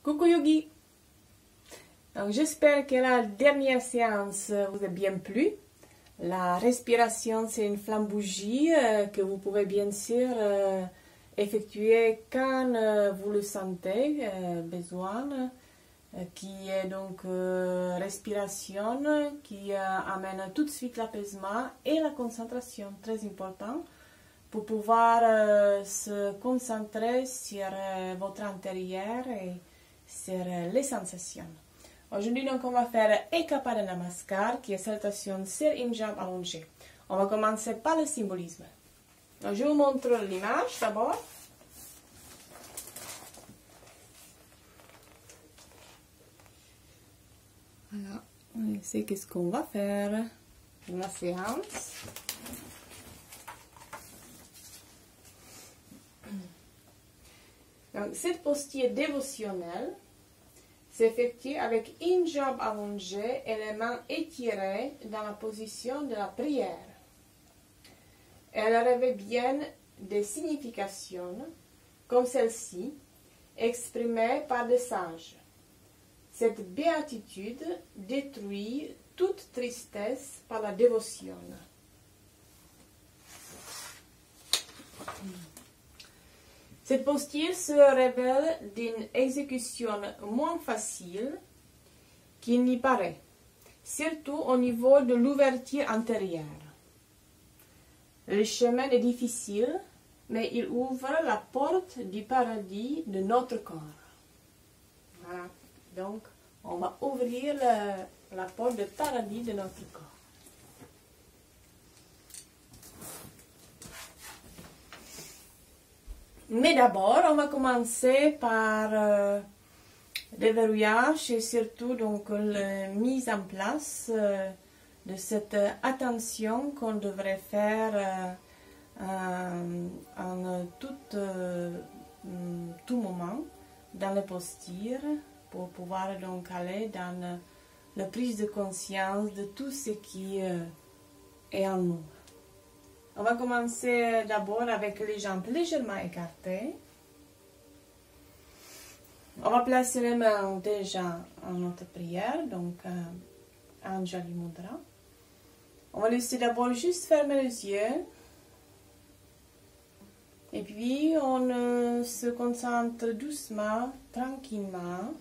Coucou Yogi! Donc j'espère que la dernière séance vous a bien plu. La respiration, c'est une flamme bougie que vous pouvez bien sûr effectuer quand vous le sentez besoin, qui est donc respiration qui amène tout de suite l'apaisement et la concentration, très important, pour pouvoir se concentrer sur votre intérieur et sur les sensations. Aujourd'hui, donc, on va faire Eka Pada Namaskar, qui est salutation sur une jambe allongée. On va commencer par le symbolisme. Donc, je vous montre l'image d'abord. Voilà, on sait qu'est-ce qu'on va faire dans la séance. Donc, cette posture dévotionnelle s'effectue avec une jambe allongée et les mains étirées dans la position de la prière. Elle revêt bien des significations, comme celle-ci, exprimées par des sages. Cette béatitude détruit toute tristesse par la dévotion. Cette posture se révèle d'une exécution moins facile qu'il n'y paraît, surtout au niveau de l'ouverture antérieure. Le chemin est difficile, mais il ouvre la porte du paradis de notre corps. Voilà, donc on va ouvrir la porte du paradis de notre corps. Mais d'abord, on va commencer par le verrouillage et surtout donc la mise en place de cette attention qu'on devrait faire en tout moment dans la posture pour pouvoir donc aller dans la prise de conscience de tout ce qui est en nous. On va commencer d'abord avec les jambes légèrement écartées. On va placer les mains déjà en notre prière, donc Anjali Mudra. On va laisser d'abord juste fermer les yeux. Et puis on se concentre doucement, tranquillement,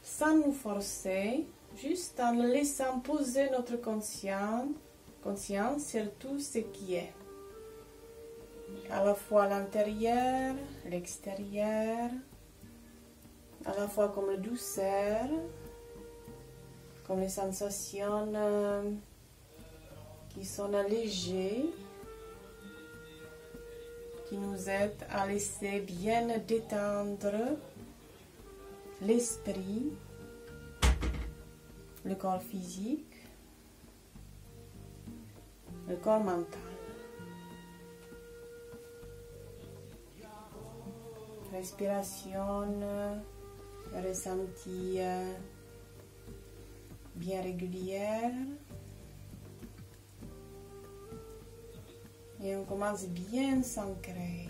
sans nous forcer, juste en laissant poser notre conscience sur tout ce qui est. À la fois l'intérieur, l'extérieur, à la fois comme la douceur, comme les sensations qui sont allégées, qui nous aident à laisser bien détendre l'esprit, le corps physique, le corps mental. Respiration, ressenti bien régulière. Et on commence bien s'ancrer.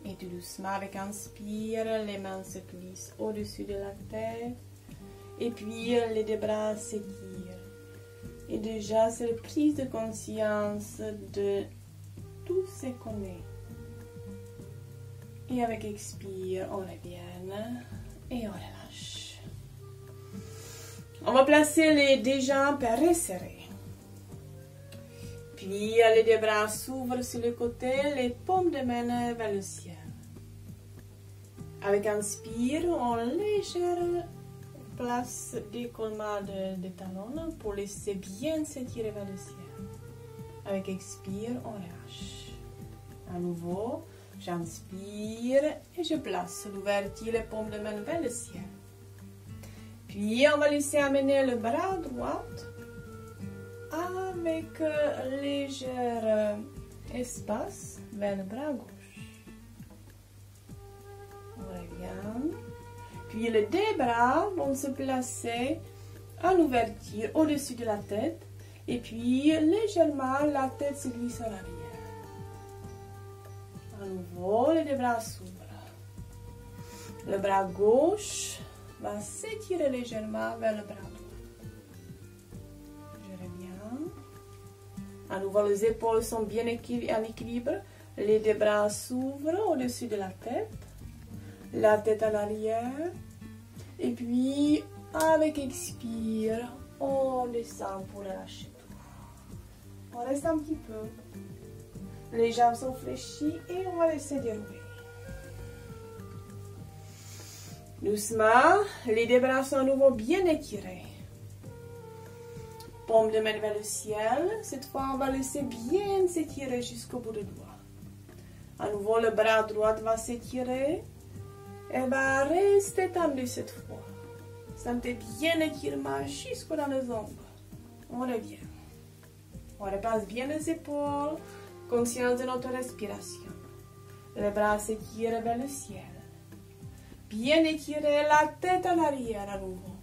Et tout doucement avec inspire, les mains se glissent au-dessus de la tête. Et puis les deux bras s'étirent. Et déjà, c'est la prise de conscience de tout ce qu'on est. Et avec expire, on revient et on relâche. On va placer les deux jambes resserrées. Puis les deux bras s'ouvrent sur le côté, les paumes de main vers le ciel. Avec inspire, on légère place d'écoulement des talons pour laisser bien s'étirer vers le ciel. Avec expire, on relâche. À nouveau, j'inspire et je place l'ouverture, les paumes de main vers le ciel. Puis on va laisser amener le bras droit avec léger espace vers le bras gauche. On revient. Puis les deux bras vont se placer en ouverture au-dessus de la tête. Et puis légèrement, la tête se glisse à l'arrière. À nouveau, les deux bras s'ouvrent. Le bras gauche va s'étirer légèrement vers le bras droit. Je reviens. À nouveau, les épaules sont bien en équilibre. Les deux bras s'ouvrent au-dessus de la tête à l'arrière. Et puis, avec expire, on descend pour relâcher tout. On reste un petit peu. Les jambes sont fléchies et on va laisser dérouler. Doucement, les deux bras sont à nouveau bien étirés. Paume de main vers le ciel. Cette fois, on va laisser bien s'étirer jusqu'au bout du doigt. À nouveau, le bras droit va s'étirer et va rester tendu cette fois. Sentez bien l'étirement jusqu'au dans les ongles. On revient. On repasse bien les épaules, conscience de notre respiration. Les bras s'étirent vers le ciel. Bien étirer la tête en arrière à nouveau.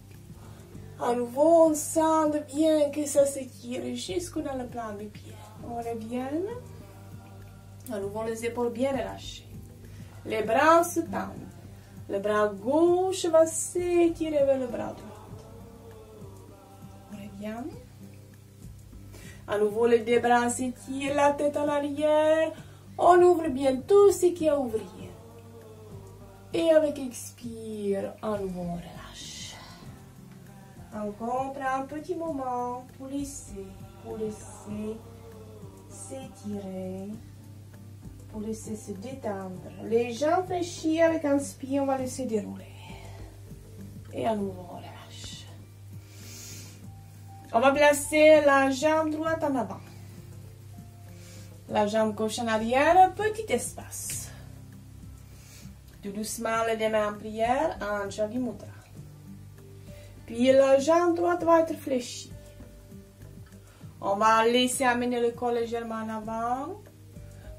À nouveau, on sent bien que ça s'étire jusqu'au dans le plan du pied. On revient. À nouveau, les épaules bien relâchées. Les bras se tendent. Le bras gauche va s'étirer vers le bras droit. On revient. À nouveau, les deux bras s'étirent, la tête en arrière. On ouvre bien tout ce qui est à ouvrir. Et avec expire, à nouveau, on relâche. Encore, on prend un petit moment pour laisser s'étirer. Pour laisser se détendre. Les jambes fléchies avec un inspire, on va laisser dérouler. Et à nouveau, on relâche. On va placer la jambe droite en avant. La jambe gauche en arrière, petit espace. Tout doucement, les deux mains en prière, Anjali Mudra. Puis la jambe droite va être fléchie. On va laisser amener le corps légèrement en avant.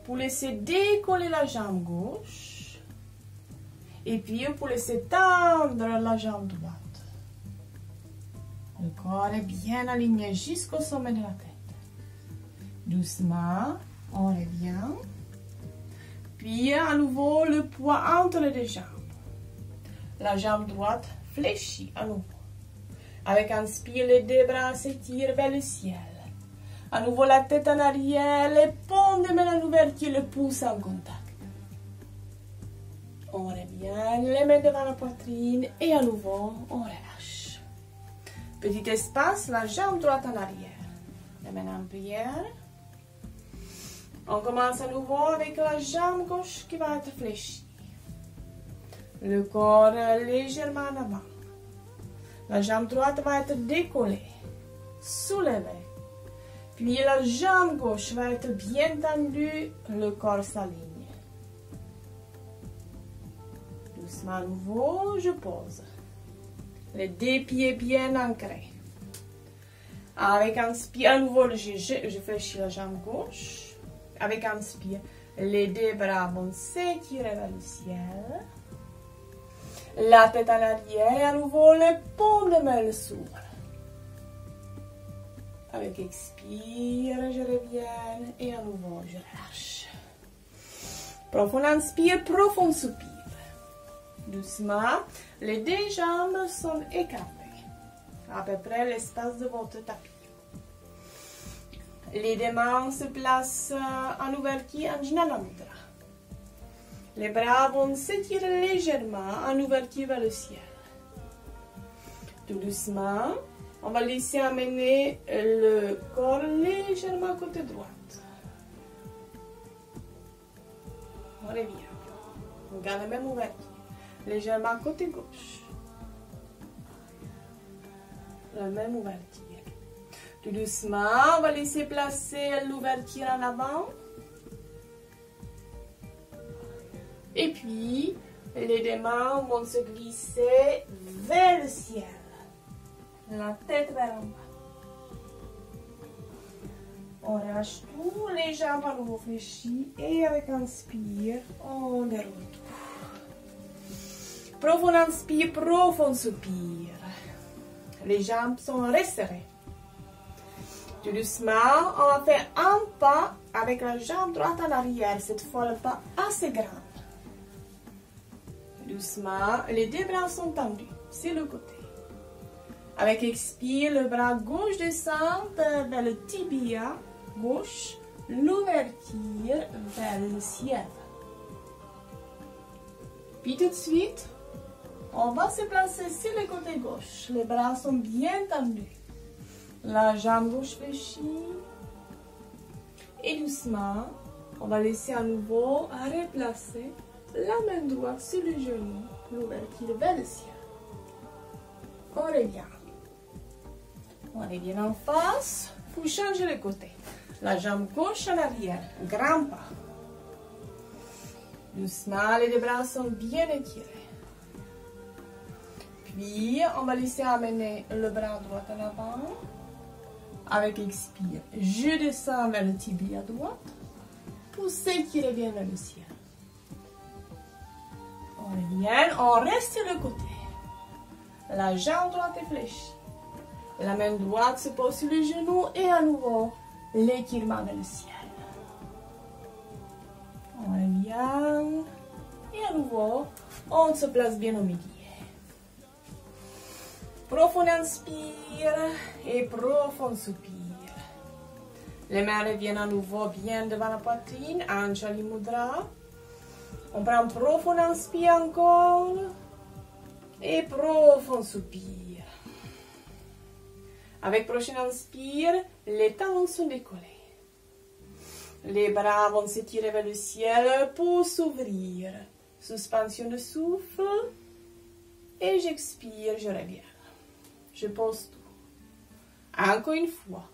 Pour laisser décoller la jambe gauche. Et puis pour laisser tendre la jambe droite. Le corps est bien aligné jusqu'au sommet de la tête. Doucement, on revient. Puis à nouveau le poids entre les deux jambes. La jambe droite fléchit à nouveau. Avec un inspire, les deux bras s'étirent vers le ciel. À nouveau la tête en arrière, les paumes de main en ouverture, le pouce en contact. On revient, les mains devant la poitrine et à nouveau, on relâche. Petit espace, la jambe droite en arrière. Les mains en prière. On commence à nouveau avec la jambe gauche qui va être fléchie. Le corps légèrement en avant. La jambe droite va être décollée, soulevée. Puis la jambe gauche va être bien tendue, le corps s'aligne. Doucement à nouveau, je pose. Les deux pieds bien ancrés. Avec un inspire, à nouveau, je fléchis la jambe gauche. Avec un inspire, les deux bras vont s'étirer vers le ciel. La tête en arrière et à nouveau, les paumes de main s'ouvrent. Avec expire, je reviens et à nouveau, je relâche. Profond inspire, profond soupir. Doucement, les deux jambes sont écartées. À peu près l'espace de votre tapis. Les deux mains se placent en ouverture en Jnana Mudra. Les bras vont s'étirer légèrement en ouverture vers le ciel. Tout doucement, on va laisser amener le corps légèrement côté droit. On revient. On garde la même ouverture. Légèrement côté gauche. La même ouverture. Tout doucement, on va laisser placer l'ouverture en avant. Et puis, les deux mains vont se glisser vers le ciel. La tête vers en bas. On relâche tout, les jambes à nouveau fléchies et avec un inspire, on déroule tout. Profond inspire, profond soupir. Les jambes sont resserrées. Tout doucement, on va faire un pas avec la jambe droite en arrière. Cette fois, le pas assez grand. Doucement, les deux bras sont tendus sur le côté. Avec expire, le bras gauche descend vers le tibia gauche, l'ouverture vers le ciel. Puis tout de suite, on va se placer sur le côté gauche. Les bras sont bien tendus. La jambe gauche fléchie. Et doucement, on va laisser à nouveau replacer la main droite sur le genou, l'ouverture vers le ciel. On revient. On revient en face pour changer le côté. La jambe gauche en arrière, grand pas. Doucement, les deux bras sont bien étirés. Puis, on va laisser amener le bras droit en avant. Avec expire, je descends vers le tibia droit pour s'étirer bien vers le ciel. On revient, on reste sur le côté. La jambe droite est fléchie. La main droite se pose sur le genou et à nouveau l'étirement vers le ciel. On revient et à nouveau on se place bien au milieu. Profond inspire et profond soupir. Les mains reviennent à nouveau bien devant la poitrine, Anjali Mudra. On prend profond inspire encore et profond soupir. Avec prochain inspire, les talons sont décollés. Les bras vont s'étirer vers le ciel pour s'ouvrir. Suspension de souffle. Et j'expire, je reviens. Je pose tout. Encore une fois.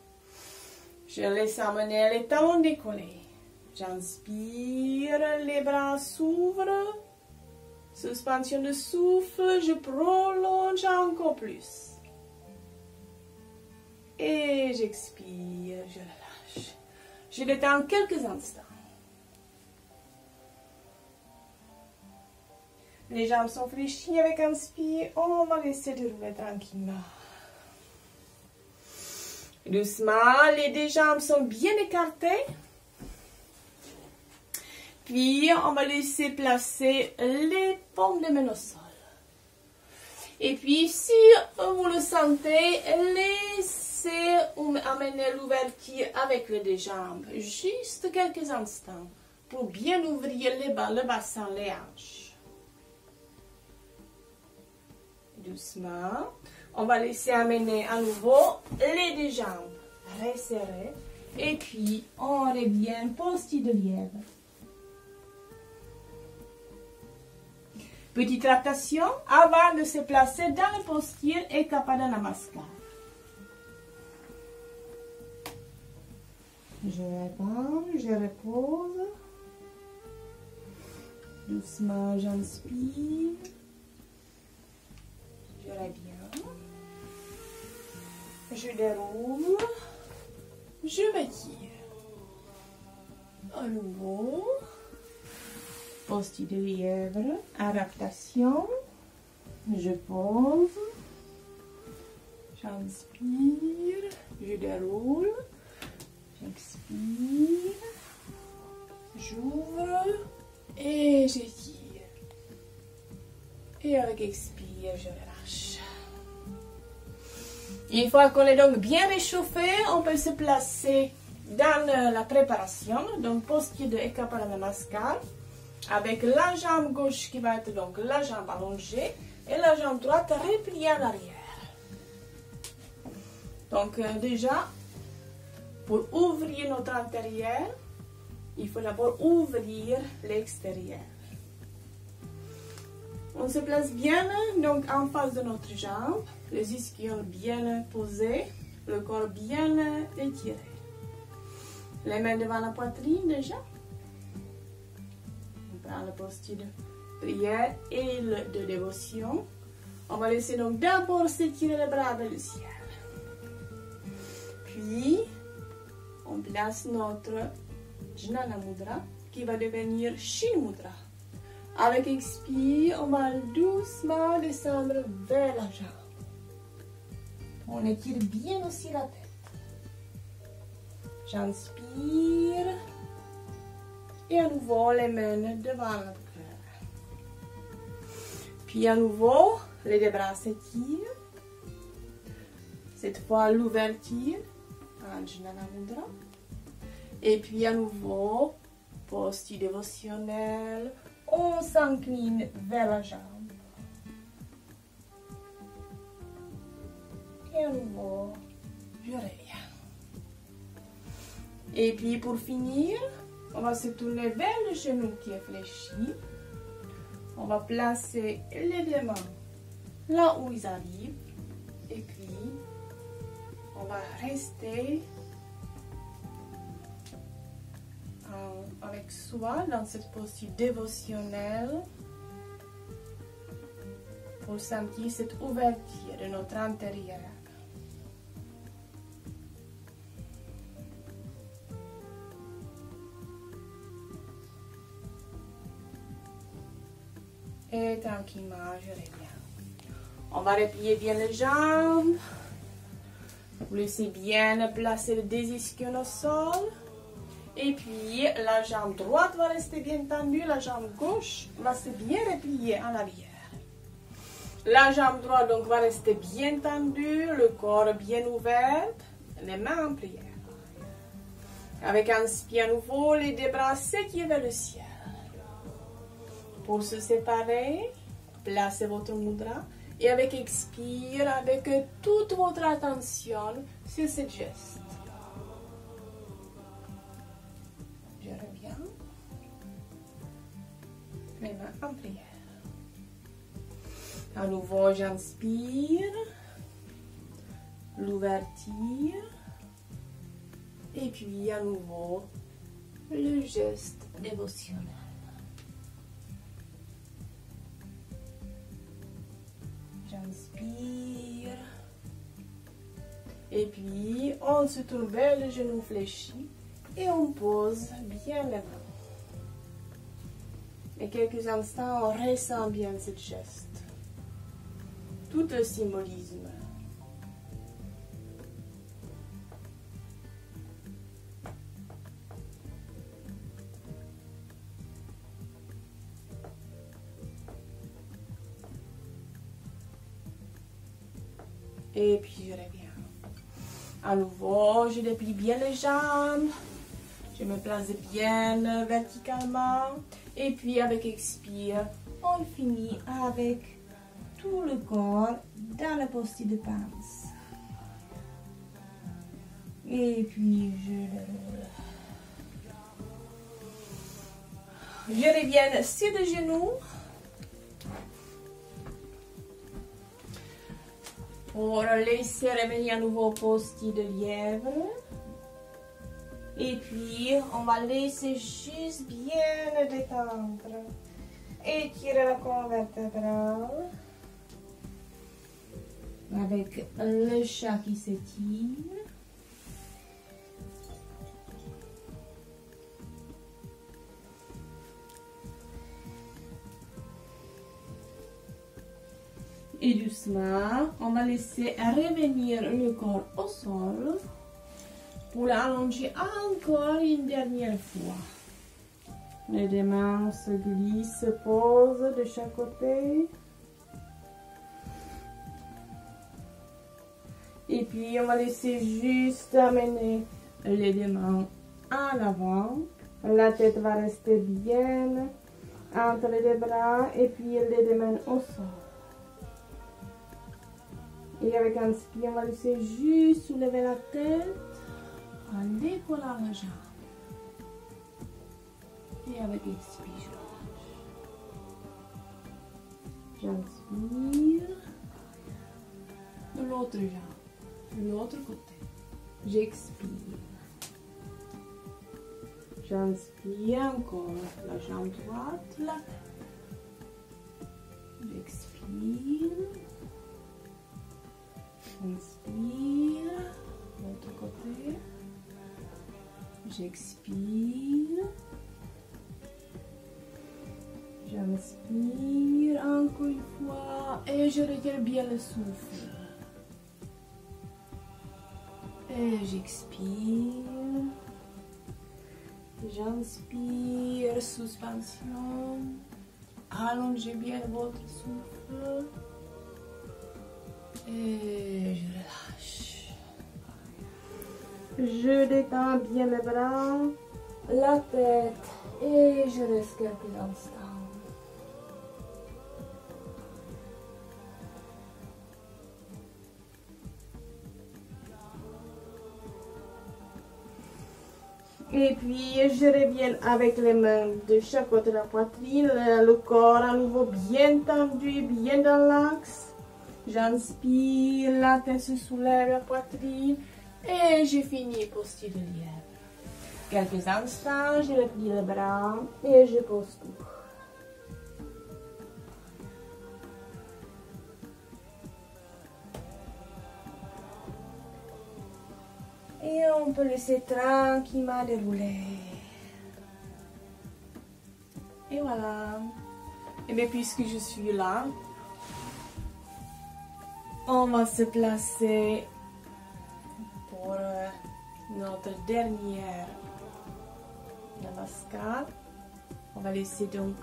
Je laisse amener les talons décollés. J'inspire, les bras s'ouvrent. Suspension de souffle, je prolonge encore plus. Et j'expire, je relâche. Je détends quelques instants. Les jambes sont fléchies avec inspire. On va laisser dérouler tranquillement. Doucement, les deux jambes sont bien écartées. Puis, on va laisser placer les paumes de main au sol. Et puis, si vous le sentez, laissez amener l'ouverture avec les deux jambes. Juste quelques instants pour bien ouvrir le bassin, les hanches. Doucement, on va laisser amener à nouveau les deux jambes resserrées. Et puis, on revient posture de lièvre. Petite rotation avant de se placer dans la posture Ekapada Namaskar. Je reprends, je repose. Doucement, j'inspire. Je reviens. Je déroule. Je m'étire. À nouveau. Posture de lièvre. Adaptation. Je pose. J'inspire. Je déroule. J'expire. J'ouvre. Et j'étire. Et avec expire, je relâche. Une fois qu'on est donc bien réchauffé, on peut se placer dans la préparation, donc posture de Ekapada Namaskar, avec la jambe gauche qui va être donc la jambe allongée et la jambe droite repliée en arrière. Donc déjà, pour ouvrir notre intérieur, il faut d'abord ouvrir l'extérieur. On se place bien donc en face de notre jambe, les ischions bien posés, le corps bien étiré. Les mains devant la poitrine déjà. On prend la posture de prière et de dévotion. On va laisser donc d'abord s'étirer les bras vers le ciel. Puis, on place notre Jnana Mudra qui va devenir Shin Mudra. Avec expire, on va doucement descendre vers la jambe. On étire bien aussi la tête. J'inspire. Et à nouveau, les mains devant le cœur. Puis à nouveau, les deux bras s'étirent. Cette fois, l'ouverture. Anjana Mudra. Et puis à nouveau, posture dévotionnelle. On s'incline vers la jambe. Et à nouveau, je reviens. Et puis pour finir, on va se tourner vers le genou qui est fléchi. On va placer les deux mains là où ils arrivent. Et puis, on va rester avec soi dans cette posture dévotionnelle pour sentir cette ouverture de notre intérieur. Et tranquillement, je reviens. On va replier bien les jambes. Vous laissez bien placer le deux ischions au sol. Et puis, la jambe droite va rester bien tendue. La jambe gauche va se bien replier en arrière. La jambe droite donc va rester bien tendue. Le corps bien ouvert. Les mains en prière. Avec un inspire à nouveau, les deux bras s'étirent vers le ciel. Pour se séparer, placez votre mudra. Et avec expire, avec toute votre attention sur ce geste. Je reviens. Les mains en prière. À nouveau, j'inspire. L'ouverture. Et puis, à nouveau, le geste dévotionnel. J'inspire. Et puis, on se tourne vers le genou fléchi et on pose bien les mains. Et quelques instants, on ressent bien ce geste. Tout le symbolisme. Et puis je reviens. À nouveau, je déplie bien les jambes. Je me place bien verticalement. Et puis avec expire, on finit avec tout le corps dans la posture de pince. Et puis je le roule. Je reviens sur les genoux. Pour laisser revenir à nouveau posture de lièvre. Et puis, on va laisser juste bien détendre. Étirer la colonne vertébrale. Avec le chat qui s'étire. Et doucement, on va laisser revenir le corps au sol pour l'allonger encore une dernière fois. Les deux mains se glissent, se posent de chaque côté. Et puis, on va laisser juste amener les deux mains en avant. La tête va rester bien entre les deux bras et puis les deux mains au sol. Et avec un inspire, on va laisser juste soulever la tête en décollant la jambe. Et avec expire, j'inspire de l'autre jambe, de l'autre côté. J'expire. J'inspire encore la jambe droite, la tête. J'expire. Inspire, l'autre côté. J'expire. J'inspire encore une fois et je retire bien le souffle. Et j'expire. J'inspire, suspension. Allongez bien votre souffle. Et je relâche. Je détends bien mes bras, la tête. Et je reste quelques instants. Et puis, je reviens avec les mains de chaque côté de la poitrine, le corps à nouveau bien tendu, bien dans l'axe. J'inspire, la tête se soulève, la poitrine, et j'ai fini posture de lièvre. Quelques instants, je replie les bras et je pose tout. Et on peut laisser tranquillement dérouler. Et voilà. Et bien puisque je suis là, on va se placer pour notre dernière namaskar. On va laisser donc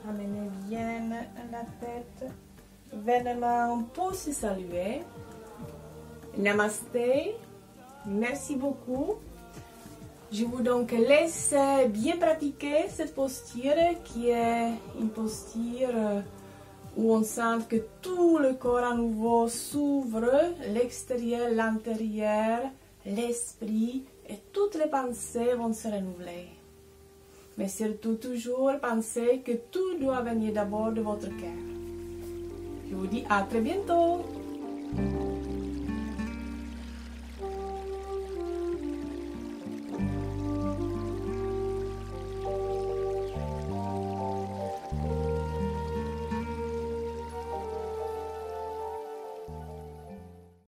amener bien la tête vers les mains pour se saluer. Namasté. Merci beaucoup. Je vous donc laisse bien pratiquer cette posture qui est une posture où on sent que tout le corps à nouveau s'ouvre, l'extérieur, l'intérieur, l'esprit et toutes les pensées vont se renouveler. Mais surtout toujours pensez que tout doit venir d'abord de votre cœur. Je vous dis à très bientôt.